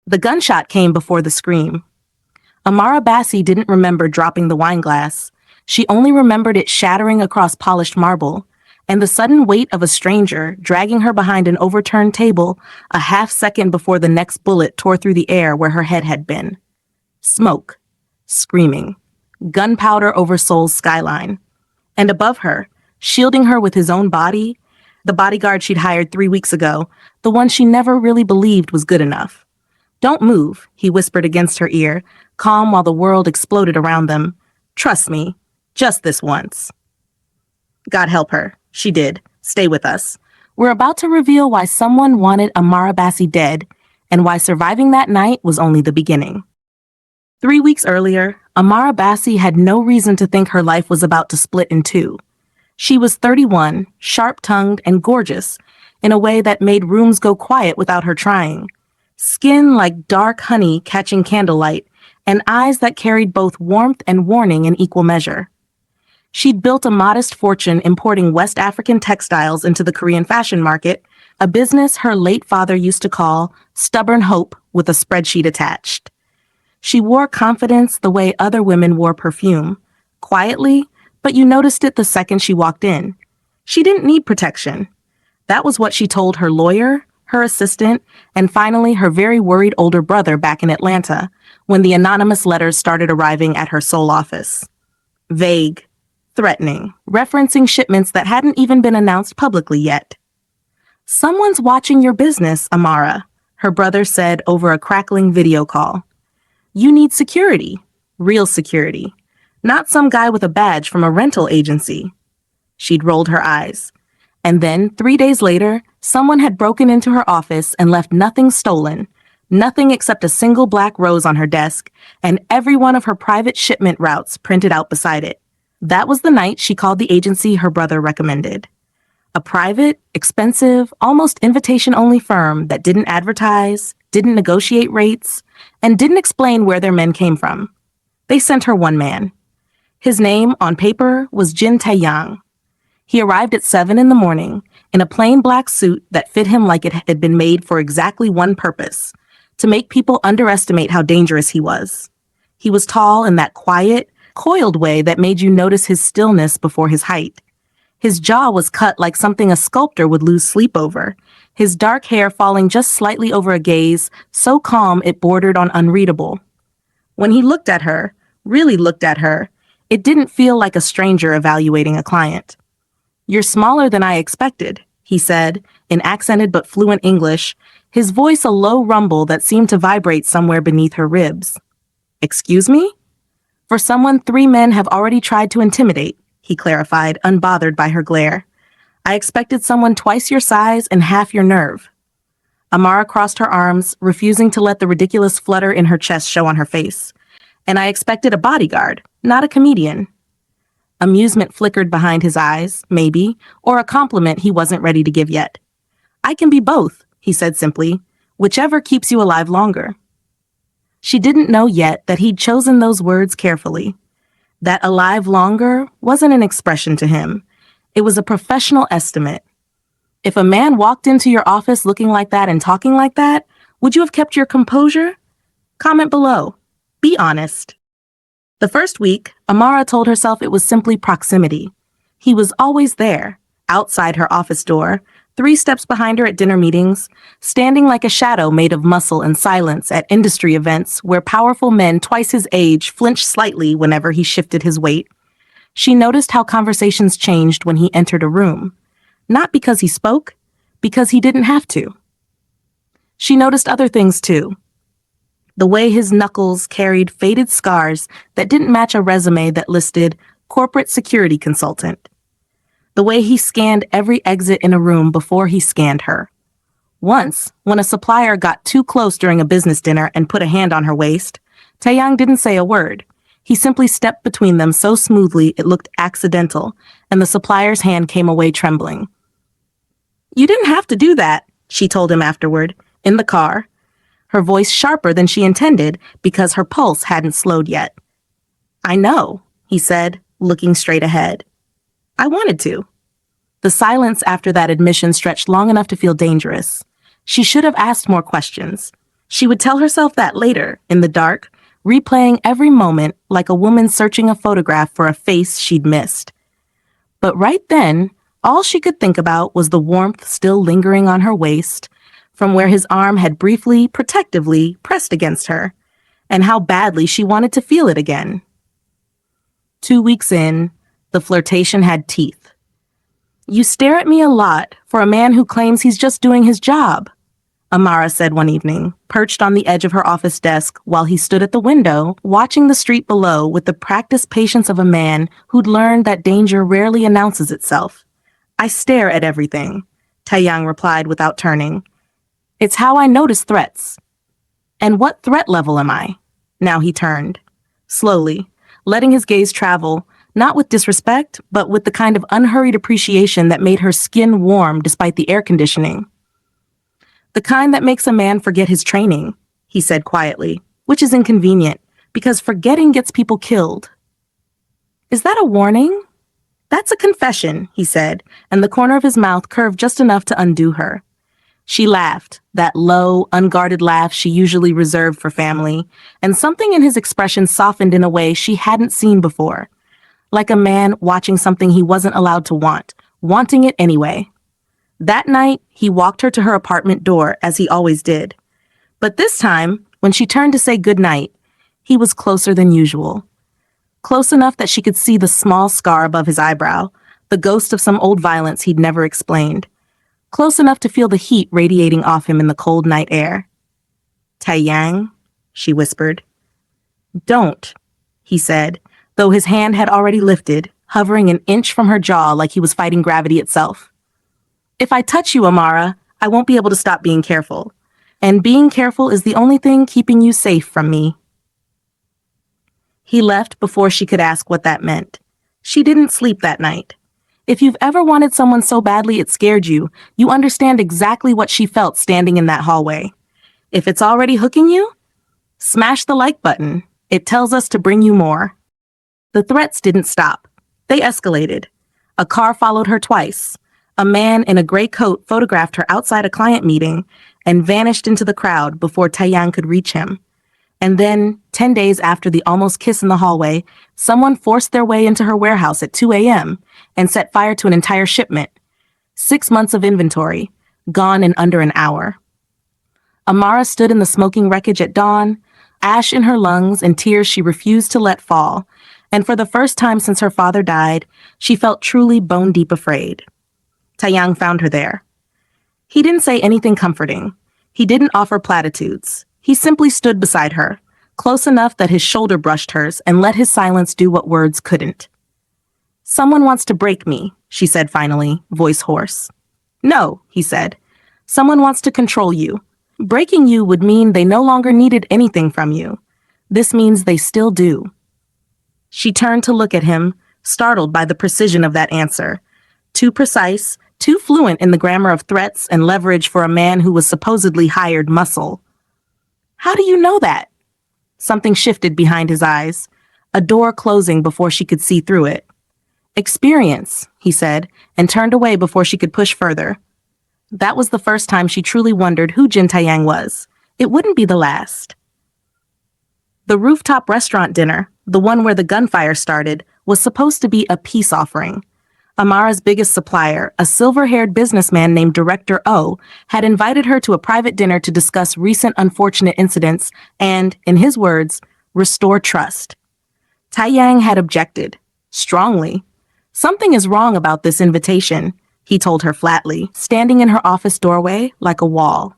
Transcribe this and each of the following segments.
The gunshot came before the scream. Amara Bassey didn't remember dropping the wine glass. She only remembered it shattering across polished marble, and the sudden weight of a stranger dragging her behind an overturned table a half-second before the next bullet tore through the air where her head had been. Smoke. Screaming. Gunpowder over Seoul's skyline. And above her, shielding her with his own body, the bodyguard she'd hired 3 weeks ago, the one she never really believed was good enough. "Don't move," he whispered against her ear, calm while the world exploded around them. "Trust me, just this once." God help her. She did. Stay with us. We're about to reveal why someone wanted Amara Bassey dead, and why surviving that night was only the beginning. 3 weeks earlier, Amara Bassey had no reason to think her life was about to split in two. She was 31, sharp-tongued and gorgeous, in a way that made rooms go quiet without her trying. Skin like dark honey catching candlelight, and eyes that carried both warmth and warning in equal measure. She'd built a modest fortune importing West African textiles into the Korean fashion market, a business her late father used to call stubborn hope with a spreadsheet attached. She wore confidence the way other women wore perfume, quietly, but you noticed it the second she walked in. She didn't need protection. That was what she told her lawyer, her assistant, and finally her very worried older brother back in Atlanta, when the anonymous letters started arriving at her Seoul office. Vague, threatening, referencing shipments that hadn't even been announced publicly yet. "Someone's watching your business, Amara," her brother said over a crackling video call. "You need security, real security, not some guy with a badge from a rental agency." She'd rolled her eyes. And then, 3 days later, someone had broken into her office and left nothing stolen, nothing except a single black rose on her desk, and every one of her private shipment routes printed out beside it. That was the night she called the agency her brother recommended. A private, expensive, almost invitation-only firm that didn't advertise, didn't negotiate rates, and didn't explain where their men came from. They sent her one man. His name, on paper, was Jin Tae-young. He arrived at 7 in the morning in a plain black suit that fit him like it had been made for exactly one purpose, to make people underestimate how dangerous he was. He was tall in that quiet, coiled way that made you notice his stillness before his height. His jaw was cut like something a sculptor would lose sleep over, his dark hair falling just slightly over a gaze so calm it bordered on unreadable. When he looked at her, really looked at her, it didn't feel like a stranger evaluating a client. "You're smaller than I expected," he said, in accented but fluent English, his voice a low rumble that seemed to vibrate somewhere beneath her ribs. "Excuse me?" "For someone 3 men have already tried to intimidate," he clarified, unbothered by her glare. "I expected someone twice your size and half your nerve." Amara crossed her arms, refusing to let the ridiculous flutter in her chest show on her face. "And I expected a bodyguard, not a comedian." Amusement flickered behind his eyes, maybe, or a compliment he wasn't ready to give yet. "I can be both," he said simply, "whichever keeps you alive longer." She didn't know yet that he'd chosen those words carefully. That alive longer wasn't an expression to him. It was a professional estimate. If a man walked into your office looking like that and talking like that, would you have kept your composure? Comment below. Be honest. The first week, Amara told herself it was simply proximity. He was always there, outside her office door, 3 steps behind her at dinner meetings, standing like a shadow made of muscle and silence at industry events where powerful men twice his age flinched slightly whenever he shifted his weight. She noticed how conversations changed when he entered a room. Not because he spoke, because he didn't have to. She noticed other things too. The way his knuckles carried faded scars that didn't match a resume that listed corporate security consultant. The way he scanned every exit in a room before he scanned her. Once, when a supplier got too close during a business dinner and put a hand on her waist, Taeyang didn't say a word. He simply stepped between them so smoothly it looked accidental, and the supplier's hand came away trembling. "You didn't have to do that," she told him afterward, in the car, her voice sharper than she intended because her pulse hadn't slowed yet. "I know," he said, looking straight ahead. "I wanted to." The silence after that admission stretched long enough to feel dangerous. She should have asked more questions. She would tell herself that later, in the dark, replaying every moment like a woman searching a photograph for a face she'd missed. But right then, all she could think about was the warmth still lingering on her waist, from where his arm had briefly, protectively pressed against her, and how badly she wanted to feel it again. 2 weeks in, the flirtation had teeth. "You stare at me a lot for a man who claims he's just doing his job," Amara said one evening, perched on the edge of her office desk while he stood at the window, watching the street below with the practiced patience of a man who'd learned that danger rarely announces itself. "I stare at everything," Taeyang replied without turning. "It's how I notice threats." "And what threat level am I?" Now he turned, slowly, letting his gaze travel, not with disrespect, but with the kind of unhurried appreciation that made her skin warm despite the air conditioning. "The kind that makes a man forget his training," he said quietly, "which is inconvenient, because forgetting gets people killed." "Is that a warning?" "That's a confession," he said, and the corner of his mouth curved just enough to undo her. She laughed, that low, unguarded laugh she usually reserved for family, and something in his expression softened in a way she hadn't seen before, like a man watching something he wasn't allowed to want, wanting it anyway. That night, he walked her to her apartment door, as he always did. But this time, when she turned to say goodnight, he was closer than usual. Close enough that she could see the small scar above his eyebrow, the ghost of some old violence he'd never explained. Close enough to feel the heat radiating off him in the cold night air. "Taeyang," she whispered. "Don't," he said, though his hand had already lifted, hovering an inch from her jaw like he was fighting gravity itself. "If I touch you, Amara, I won't be able to stop being careful. And being careful is the only thing keeping you safe from me." He left before she could ask what that meant. She didn't sleep that night. If you've ever wanted someone so badly it scared you, you understand exactly what she felt standing in that hallway. If it's already hooking you, smash the like button. It tells us to bring you more. The threats didn't stop. They escalated. A car followed her twice. A man in a gray coat photographed her outside a client meeting and vanished into the crowd before Taeyang could reach him. And then, 10 days after the almost kiss in the hallway, someone forced their way into her warehouse at 2 a.m. and set fire to an entire shipment. 6 months of inventory, gone in under an hour. Amara stood in the smoking wreckage at dawn, ash in her lungs and tears she refused to let fall, and for the first time since her father died, she felt truly bone-deep afraid. Taeyang found her there. He didn't say anything comforting. He didn't offer platitudes. He simply stood beside her, close enough that his shoulder brushed hers and let his silence do what words couldn't. "Someone wants to break me," she said finally, voice hoarse. "No," he said. "Someone wants to control you. Breaking you would mean they no longer needed anything from you. This means they still do." She turned to look at him, startled by the precision of that answer. Too precise, too fluent in the grammar of threats and leverage for a man who was supposedly hired muscle. "How do you know that?" Something shifted behind his eyes, a door closing before she could see through it. "Experience," he said, and turned away before she could push further. That was the first time she truly wondered who Jin Taeyang was. It wouldn't be the last. The rooftop restaurant dinner, the one where the gunfire started, was supposed to be a peace offering. Amara's biggest supplier, a silver-haired businessman named Director O, had invited her to a private dinner to discuss recent unfortunate incidents and, in his words, restore trust. Taeyang had objected, strongly. "Something is wrong about this invitation," he told her flatly, standing in her office doorway like a wall.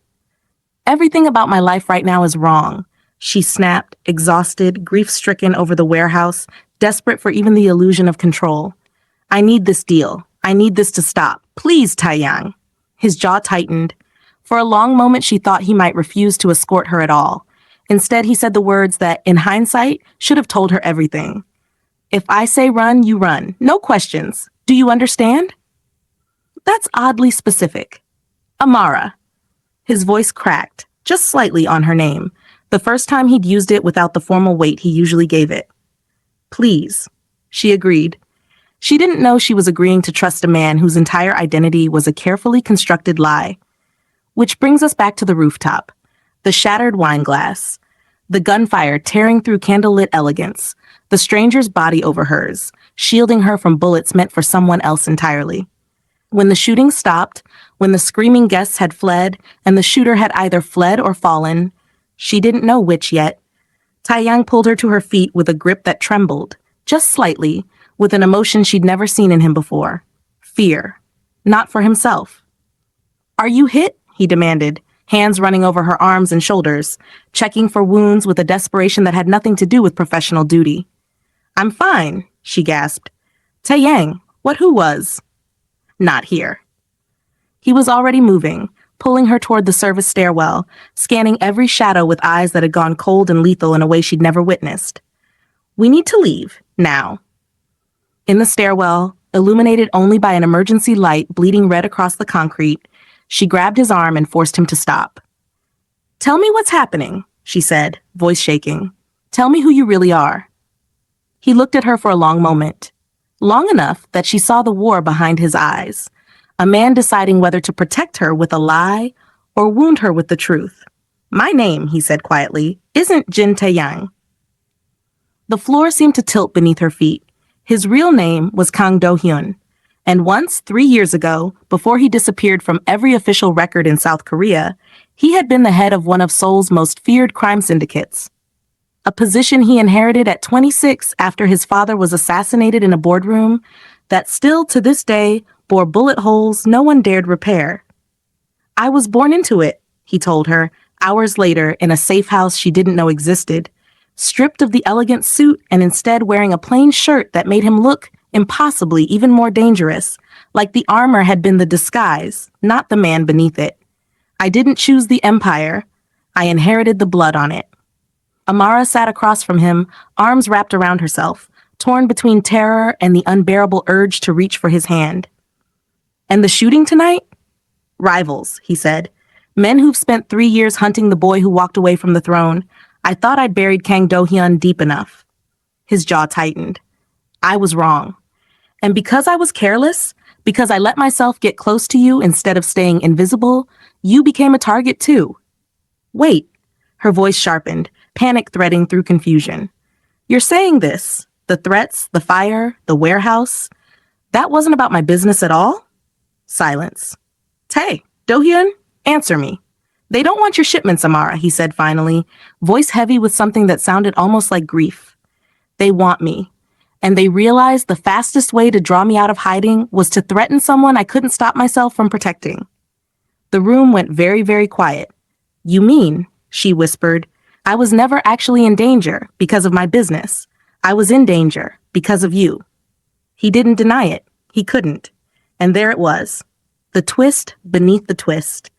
"Everything about my life right now is wrong," she snapped, exhausted, grief-stricken over the warehouse, desperate for even the illusion of control. "I need this deal. I need this to stop. Please, Taeyang." His jaw tightened. For a long moment she thought he might refuse to escort her at all. Instead, he said the words that, in hindsight, should have told her everything. "If I say run, you run. No questions. Do you understand?" "That's oddly specific." "Amara." His voice cracked, just slightly on her name, the first time he'd used it without the formal weight he usually gave it. "Please," she agreed. She didn't know she was agreeing to trust a man whose entire identity was a carefully constructed lie. Which brings us back to the rooftop. The shattered wine glass. The gunfire tearing through candlelit elegance. The stranger's body over hers, shielding her from bullets meant for someone else entirely. When the shooting stopped, when the screaming guests had fled, and the shooter had either fled or fallen, she didn't know which yet, Taeyang pulled her to her feet with a grip that trembled, just slightly, with an emotion she'd never seen in him before. Fear. Not for himself. "Are you hit?" he demanded, hands running over her arms and shoulders, checking for wounds with a desperation that had nothing to do with professional duty. "I'm fine," she gasped. "Taeyang, who was?" "Not here." He was already moving, pulling her toward the service stairwell, scanning every shadow with eyes that had gone cold and lethal in a way she'd never witnessed. "We need to leave, now." In the stairwell, illuminated only by an emergency light bleeding red across the concrete, she grabbed his arm and forced him to stop. "Tell me what's happening," she said, voice shaking. "Tell me who you really are." He looked at her for a long moment, long enough that she saw the war behind his eyes, a man deciding whether to protect her with a lie or wound her with the truth. "My name," he said quietly, "isn't Jin Taeyang." The floor seemed to tilt beneath her feet. His real name was Kang Do-hyun, and once, 3 years ago, before he disappeared from every official record in South Korea, he had been the head of one of Seoul's most feared crime syndicates. A position he inherited at 26 after his father was assassinated in a boardroom that still, to this day, bore bullet holes no one dared repair. "I was born into it," he told her, hours later in a safe house she didn't know existed, stripped of the elegant suit and instead wearing a plain shirt that made him look, impossibly, even more dangerous, like the armor had been the disguise, not the man beneath it. "I didn't choose the empire. I inherited the blood on it." Amara sat across from him, arms wrapped around herself, torn between terror and the unbearable urge to reach for his hand. "And the shooting tonight?" "Rivals," he said. "Men who've spent 3 years hunting the boy who walked away from the throne. I thought I'd buried Kang Do-hyun deep enough." His jaw tightened. "I was wrong. And because I was careless, because I let myself get close to you instead of staying invisible, you became a target too." "Wait." Her voice sharpened, panic threading through confusion. "You're saying this, the threats, the fire, the warehouse, that wasn't about my business at all?" Silence. "Tae, Do-hyun, answer me." "They don't want your shipments, Amara," he said finally, voice heavy with something that sounded almost like grief. "They want me. And they realized the fastest way to draw me out of hiding was to threaten someone I couldn't stop myself from protecting." The room went very, very quiet. "You mean," she whispered, "I was never actually in danger because of my business. I was in danger because of you." He didn't deny it. He couldn't. And there it was. The twist beneath the twist.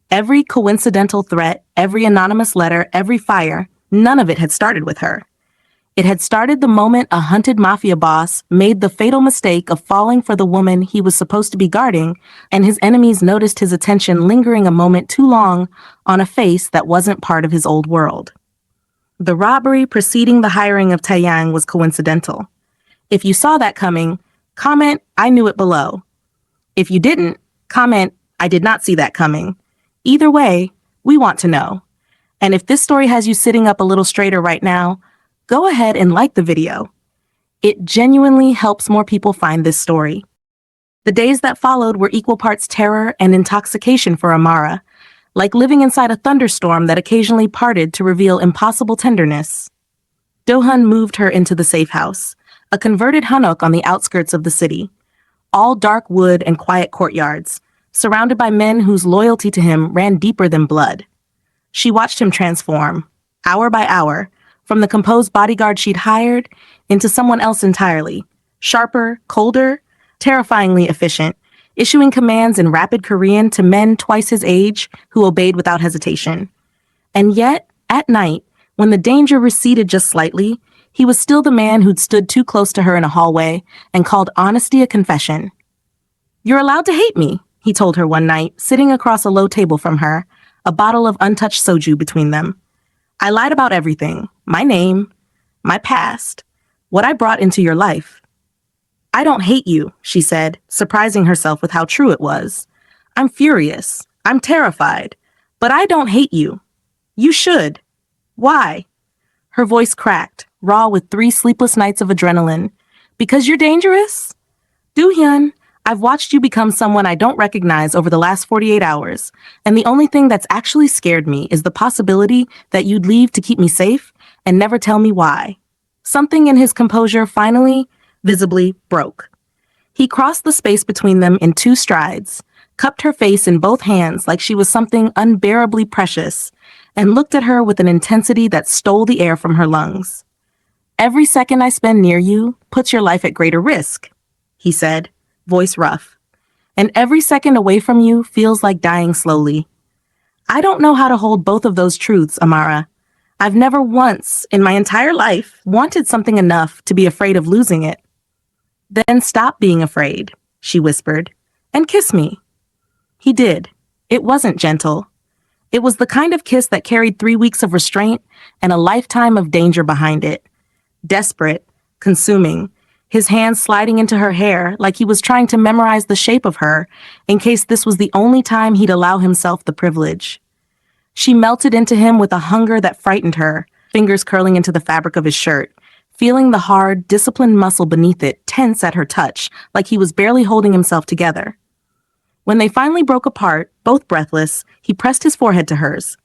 Every coincidental threat, every anonymous letter, every fire, none of it had started with her. It had started the moment a hunted mafia boss made the fatal mistake of falling for the woman he was supposed to be guarding, and his enemies noticed his attention lingering a moment too long on a face that wasn't part of his old world. The robbery preceding the hiring of Taeyang was coincidental. If you saw that coming, comment, "I knew it" below. If you didn't, comment, "I did not see that coming." Either way, we want to know. And if this story has you sitting up a little straighter right now, go ahead and like the video. It genuinely helps more people find this story. The days that followed were equal parts terror and intoxication for Amara, like living inside a thunderstorm that occasionally parted to reveal impossible tenderness. Do-hyun moved her into the safe house, a converted hanok on the outskirts of the city. All dark wood and quiet courtyards, surrounded by men whose loyalty to him ran deeper than blood. She watched him transform, hour by hour, from the composed bodyguard she'd hired into someone else entirely, sharper, colder, terrifyingly efficient, issuing commands in rapid Korean to men twice his age who obeyed without hesitation. And yet, at night, when the danger receded just slightly, he was still the man who'd stood too close to her in a hallway and called honesty a confession. "You're allowed to hate me," he told her one night, sitting across a low table from her, a bottle of untouched soju between them. "I lied about everything, my name, my past, what I brought into your life." "I don't hate you," she said, surprising herself with how true it was. "I'm furious. I'm terrified. But I don't hate you." You should. Why? Her voice cracked, raw with 3 sleepless nights of adrenaline. Because you're dangerous? Do-hyun, I've watched you become someone I don't recognize over the last 48 hours, and the only thing that's actually scared me is the possibility that you'd leave to keep me safe and never tell me why. Something in his composure finally, visibly, broke. He crossed the space between them in 2 strides, cupped her face in both hands like she was something unbearably precious, and looked at her with an intensity that stole the air from her lungs. Every second I spend near you puts your life at greater risk, he said, voice rough. And every second away from you feels like dying slowly. I don't know how to hold both of those truths, Amara. I've never once, in my entire life, wanted something enough to be afraid of losing it. Then stop being afraid, she whispered, and kiss me. He did. It wasn't gentle. It was the kind of kiss that carried 3 weeks of restraint and a lifetime of danger behind it. Desperate, consuming, his hands sliding into her hair like he was trying to memorize the shape of her in case this was the only time he'd allow himself the privilege. She melted into him with a hunger that frightened her, fingers curling into the fabric of his shirt, feeling the hard, disciplined muscle beneath it tense at her touch like he was barely holding himself together. When they finally broke apart, both breathless, he pressed his forehead to hers.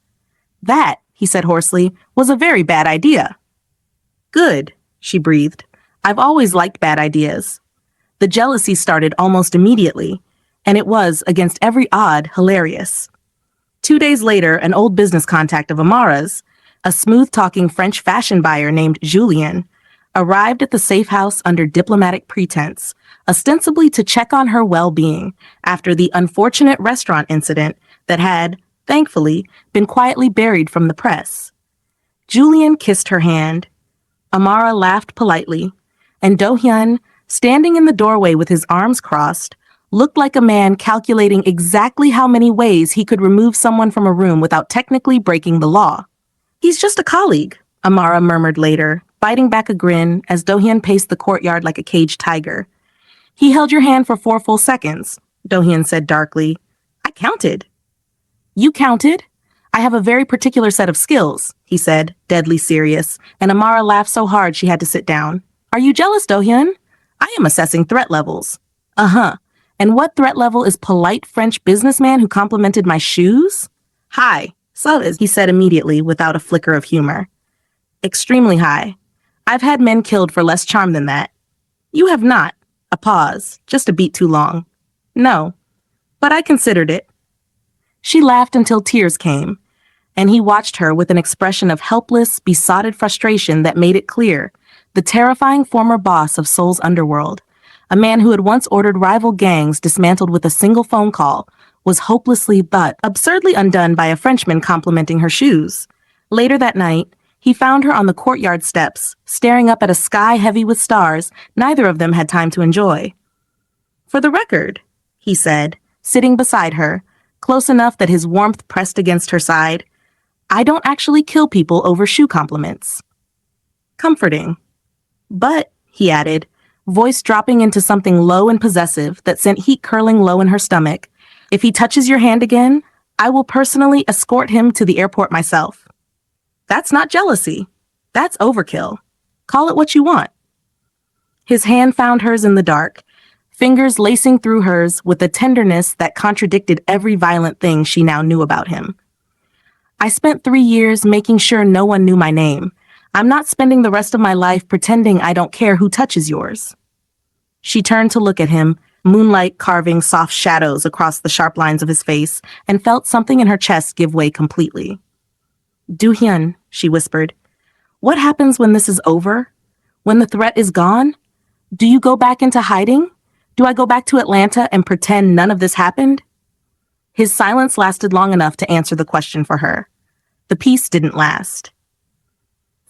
That, he said hoarsely, was a very bad idea. Good, she breathed. I've always liked bad ideas. The jealousy started almost immediately, and it was, against every odd, hilarious. 2 days later, an old business contact of Amara's, a smooth-talking French fashion buyer named Julien, arrived at the safe house under diplomatic pretense, ostensibly to check on her well-being after the unfortunate restaurant incident that had, thankfully, been quietly buried from the press. Julien kissed her hand. Amara laughed politely, and Do-hyun, standing in the doorway with his arms crossed, looked like a man calculating exactly how many ways he could remove someone from a room without technically breaking the law. He's just a colleague, Amara murmured later, biting back a grin as Do-hyun paced the courtyard like a caged tiger. He held your hand for 4 full seconds, Do-hyun said darkly. I counted. You counted? I have a very particular set of skills, he said, deadly serious, and Amara laughed so hard she had to sit down. Are you jealous, Do-hyun? I am assessing threat levels. Uh-huh. And what threat level is polite French businessman who complimented my shoes? High. So is, he said immediately without a flicker of humor. Extremely high. I've had men killed for less charm than that. You have not. A pause, just a beat too long. No. But I considered it. She laughed until tears came, and he watched her with an expression of helpless, besotted frustration that made it clear the terrifying former boss of Seoul's underworld, a man who had once ordered rival gangs dismantled with a single phone call, was hopelessly but absurdly undone by a Frenchman complimenting her shoes. Later that night, he found her on the courtyard steps, staring up at a sky heavy with stars neither of them had time to enjoy. For the record, he said, sitting beside her, close enough that his warmth pressed against her side, I don't actually kill people over shoe compliments. Comforting. But, he added, voice dropping into something low and possessive that sent heat curling low in her stomach, if he touches your hand again, I will personally escort him to the airport myself. That's not jealousy. That's overkill. Call it what you want. His hand found hers in the dark, fingers lacing through hers with a tenderness that contradicted every violent thing she now knew about him. I spent 3 years making sure no one knew my name. I'm not spending the rest of my life pretending I don't care who touches yours. She turned to look at him, moonlight carving soft shadows across the sharp lines of his face, and felt something in her chest give way completely. Do-hyun, she whispered, what happens when this is over? When the threat is gone? Do you go back into hiding? Do I go back to Atlanta and pretend none of this happened? His silence lasted long enough to answer the question for her. The peace didn't last.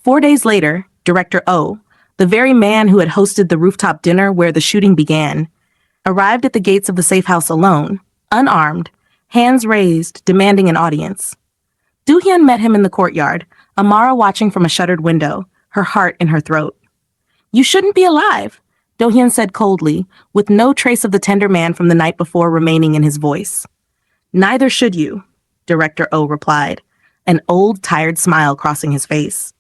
4 days later, Director O, the very man who had hosted the rooftop dinner where the shooting began, arrived at the gates of the safe house alone, unarmed, hands raised, demanding an audience. Do-hyun met him in the courtyard, Amara watching from a shuttered window, her heart in her throat. You shouldn't be alive, Do-hyun said coldly, with no trace of the tender man from the night before remaining in his voice. Neither should you, Director O replied, an old, tired smile crossing his face.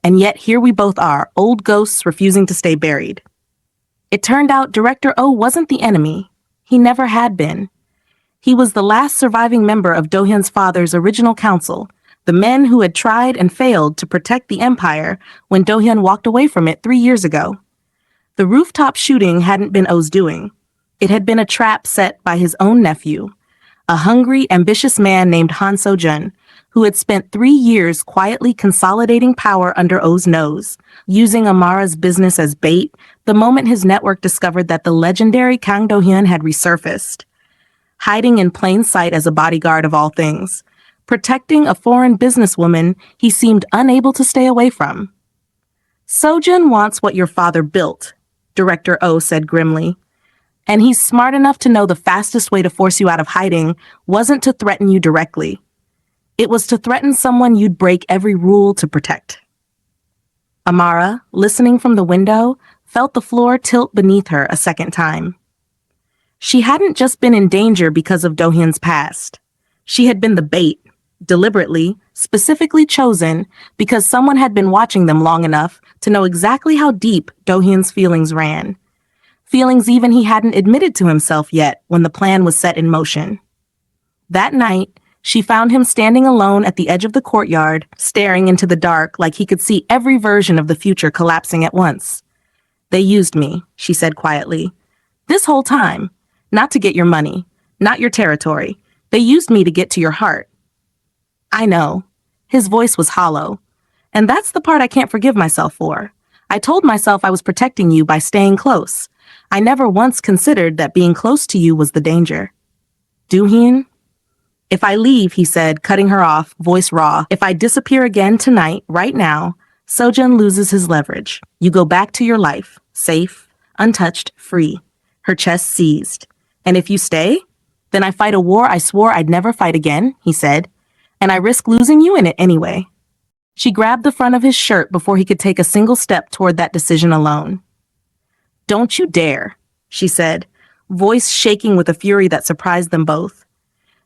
And yet here we both are, old ghosts refusing to stay buried. It turned out Director O wasn't the enemy. He never had been. He was the last surviving member of Do-hyun's father's original council, the men who had tried and failed to protect the empire when Do-hyun walked away from it 3 years ago. The rooftop shooting hadn't been O's doing. It had been a trap set by his own nephew, a hungry, ambitious man named Han So-jun, who had spent 3 years quietly consolidating power under O's nose, using Amara's business as bait the moment his network discovered that the legendary Kang Do-hyun had resurfaced. Hiding in plain sight as a bodyguard of all things, protecting a foreign businesswoman he seemed unable to stay away from. So-jun wants what your father built, Director O said grimly. And he's smart enough to know the fastest way to force you out of hiding wasn't to threaten you directly. It was to threaten someone you'd break every rule to protect. Amara, listening from the window, felt the floor tilt beneath her a second time. She hadn't just been in danger because of Do-hyun's past. She had been the bait, deliberately, specifically chosen because someone had been watching them long enough to know exactly how deep Do-hyun's feelings ran. Feelings even he hadn't admitted to himself yet when the plan was set in motion. That night, she found him standing alone at the edge of the courtyard, staring into the dark like he could see every version of the future collapsing at once. "They used me," she said quietly. "This whole time. Not to get your money, not your territory. They used me to get to your heart." "I know." His voice was hollow. "And that's the part I can't forgive myself for. I told myself I was protecting you by staying close. I never once considered that being close to you was the danger." "Do-hyun?" "If I leave," he said, cutting her off, voice raw, "if I disappear again tonight, right now, So-jun loses his leverage. You go back to your life, safe, untouched, free." Her chest seized. "And if you stay? Then I fight a war I swore I'd never fight again," he said. "And I risk losing you in it anyway." She grabbed the front of his shirt before he could take a single step toward that decision alone. "Don't you dare," she said, voice shaking with a fury that surprised them both.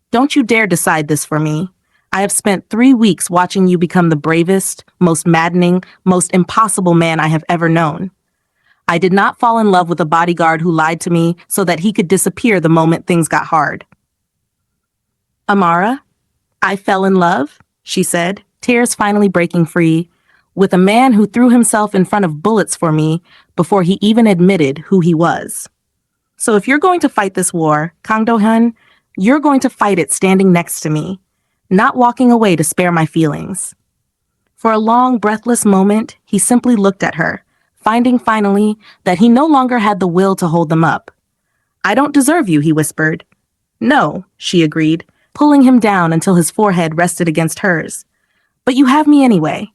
"Don't you dare decide this for me. I have spent 3 weeks watching you become the bravest, most maddening, most impossible man I have ever known. I did not fall in love with a bodyguard who lied to me so that he could disappear the moment things got hard." "Amara, I fell in love," she said, tears finally breaking free, "with a man who threw himself in front of bullets for me before he even admitted who he was. So if you're going to fight this war, Kang Do-hyun, you're going to fight it standing next to me, not walking away to spare my feelings." For a long, breathless moment, he simply looked at her, finding finally that he no longer had the will to hold them up. "I don't deserve you," he whispered. "No," she agreed, pulling him down until his forehead rested against hers. "But you have me anyway."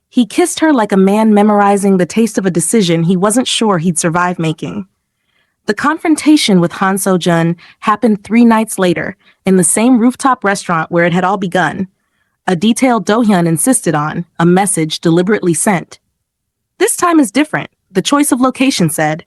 He kissed her like a man memorizing the taste of a decision he wasn't sure he'd survive making. The confrontation with Han So-jun happened 3 nights later, in the same rooftop restaurant where it had all begun. A detail Do-hyun insisted on, a message deliberately sent. "This time is different," the choice of location said.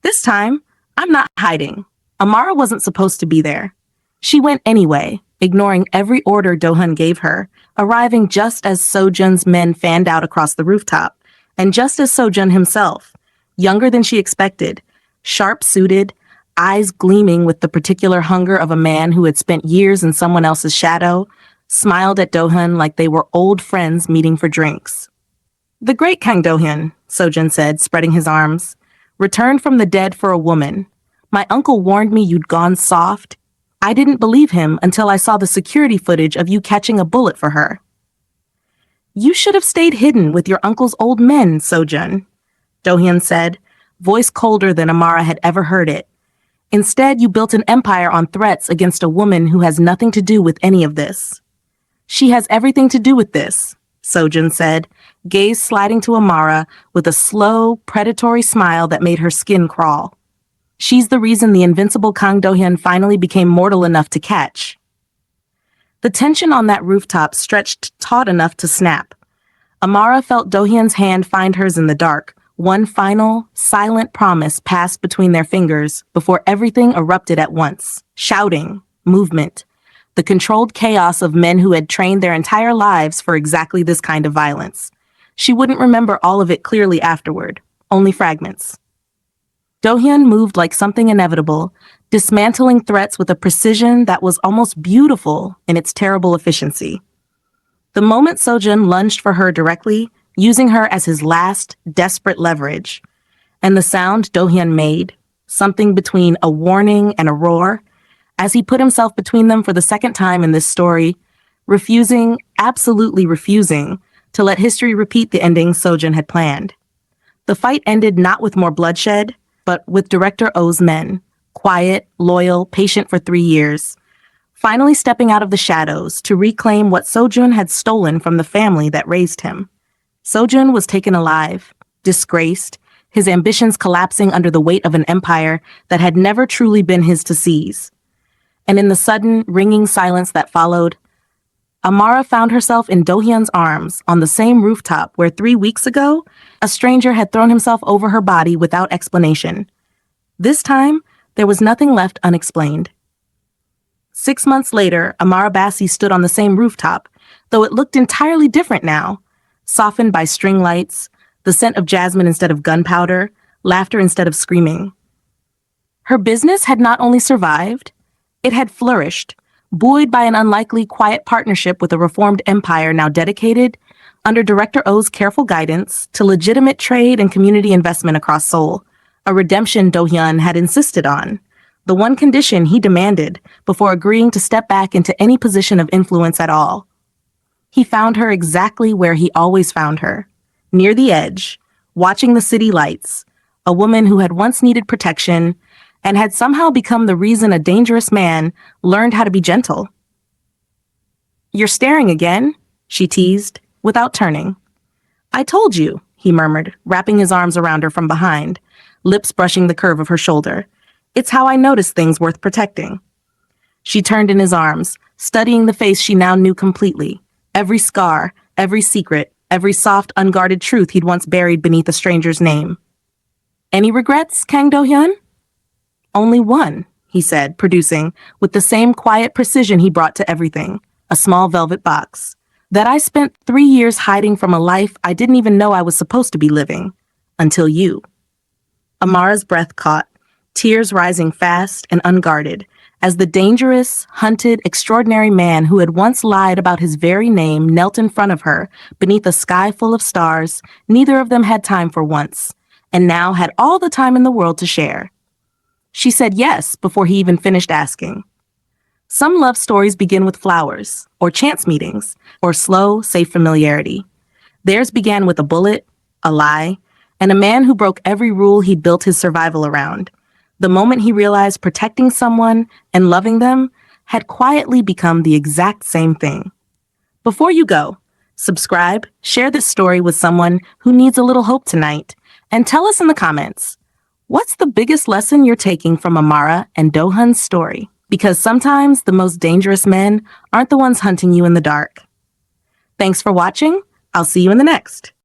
"This time, I'm not hiding. Amara wasn't supposed to be there. She went anyway, ignoring every order Do-hyun gave her, arriving just as So-jun's men fanned out across the rooftop, and just as So-jun himself, younger than she expected, sharp-suited, eyes gleaming with the particular hunger of a man who had spent years in someone else's shadow, smiled at Do-hyun like they were old friends meeting for drinks. "The great Kang Do-hyun," So-jun said, spreading his arms, "returned from the dead for a woman. My uncle warned me you'd gone soft. I didn't believe him until I saw the security footage of you catching a bullet for her." "You should have stayed hidden with your uncle's old men, So-jun," Do-hyun said, voice colder than Amara had ever heard it. "Instead, you built an empire on threats against a woman who has nothing to do with any of this." "She has everything to do with this," So-jun said, gaze sliding to Amara with a slow, predatory smile that made her skin crawl. "She's the reason the invincible Kang Do-hyun finally became mortal enough to catch." The tension on that rooftop stretched taut enough to snap. Amara felt Do-hyun's hand find hers in the dark. One final, silent promise passed between their fingers before everything erupted at once. Shouting, movement, the controlled chaos of men who had trained their entire lives for exactly this kind of violence. She wouldn't remember all of it clearly afterward, only fragments. Do-hyun moved like something inevitable, dismantling threats with a precision that was almost beautiful in its terrible efficiency. The moment Sojun lunged for her directly, using her as his last, desperate leverage, and the sound Do-hyun made, something between a warning and a roar, as he put himself between them for the second time in this story, refusing, absolutely refusing, to let history repeat the ending Sojun had planned. The fight ended not with more bloodshed, but with Director Oh's men, quiet, loyal, patient for 3 years, finally stepping out of the shadows to reclaim what Sojun had stolen from the family that raised him. Sojun was taken alive, disgraced, his ambitions collapsing under the weight of an empire that had never truly been his to seize. And in the sudden, ringing silence that followed, Amara found herself in Do-hyun's arms on the same rooftop where 3 weeks ago, a stranger had thrown himself over her body without explanation. This time, there was nothing left unexplained. 6 months later, Amara Bassey stood on the same rooftop, though it looked entirely different now, softened by string lights, the scent of jasmine instead of gunpowder, laughter instead of screaming. Her business had not only survived, it had flourished, buoyed by an unlikely quiet partnership with a reformed empire now dedicated, under Director Oh's careful guidance, to legitimate trade and community investment across Seoul, a redemption Do-hyun had insisted on, the one condition he demanded before agreeing to step back into any position of influence at all. He found her exactly where he always found her, near the edge, watching the city lights, a woman who had once needed protection and had somehow become the reason a dangerous man learned how to be gentle. "You're staring again," she teased, without turning. "I told you," he murmured, wrapping his arms around her from behind, lips brushing the curve of her shoulder. "It's how I notice things worth protecting." She turned in his arms, studying the face she now knew completely, every scar, every secret, every soft, unguarded truth he'd once buried beneath a stranger's name. "Any regrets, Kang Do-hyun?" "Only one," he said, producing, with the same quiet precision he brought to everything, a small velvet box, "that I spent 3 years hiding from a life I didn't even know I was supposed to be living. Until you." Amara's breath caught, tears rising fast and unguarded, as the dangerous, hunted, extraordinary man who had once lied about his very name knelt in front of her beneath a sky full of stars neither of them had time for once, and now had all the time in the world to share. She said yes before he even finished asking. Some love stories begin with flowers, or chance meetings, or slow, safe familiarity. Theirs began with a bullet, a lie, and a man who broke every rule he'd built his survival around. The moment he realized protecting someone and loving them had quietly become the exact same thing. Before you go, subscribe, share this story with someone who needs a little hope tonight, and tell us in the comments, what's the biggest lesson you're taking from Amara and Do-hyun's story? Because sometimes the most dangerous men aren't the ones hunting you in the dark. Thanks for watching. I'll see you in the next.